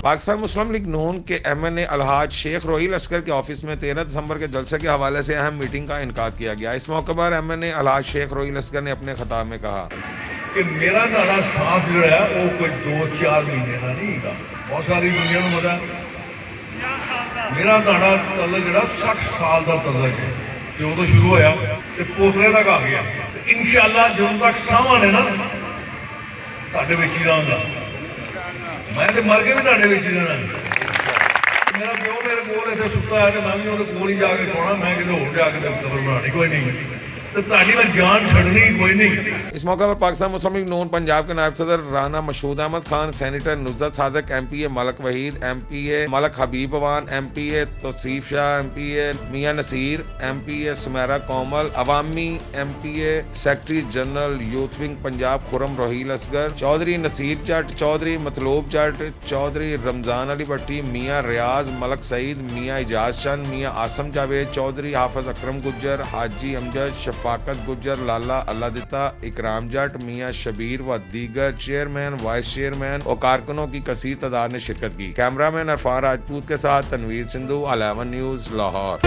پاکستان مسلم لیگ نون کے MNA الحاج شیخ Raheel Oscar کے office میں 13 دسمبر کے جلسے کے حوالے سے اہم میٹنگ کا انعقاد کیا گیا۔ اس موقع پر MNA الحاج شیخ روحیل اسکر نے اپنے خطاب میں کہا کہ میرا تہاڈا ساتھ جو ہے وہ کوئی 2-4 مہینے کا نہیں ہے، بہت ساری دنیا کو پتا ہے میرا تہاڈا تعلق جڑا 60 سال کا تعلق ہے، جو تو شروع ہویا تے پوترے تک آ گیا، انشاءاللہ جدوں تک ساواں نے نا تہاڈے وچ ہی رہاں، میں تے مر کے بھی تہاڈے وچ ہی رہنا۔ میرا پیو میرے کول اتنے ستا ہے تو میں بھی وہ کول ہی جا کے سونا، میں کسی ہور جا کے قبر بنانی کوئی نہیں، تو تہاڈی میں جان چھڑنی کوئی نہیں۔ اس موقع پر پاکستان مسلم لیگ نون پنجاب کے نائب صدر Rana Mashhood Ahmad Khan, senator Nusrat Sadiq, MPA Malik Waheed, MPA Malik Habib Awan, MPA Tauseef Shah, MPA Mian Naseer, MPA Samira Komal, عوامی MPA secretary general youth wing Punjab Khurram Roheel Asghar, Chaudhry Naseer Jatt, Chaudhry Matloob Jatt, Chaudhry رمضان علی بٹی، میاں ریاض ملک سعید، میاں اجاز چند، میاں آسم جاوید، چودھری حافظ اکرم گجر، حاجی امجد، شفاقت گجر، لالا اللہ دتا، اکرام جٹ، میاں شبیر و دیگر چیئرمین، وائس چیئرمین اور کارکنوں کی کثیر تعداد نے شرکت کی۔ کیمرہ مین عرفان راجپوت کے ساتھ تنویر سندھو، Al-Aman نیوز، لاہور۔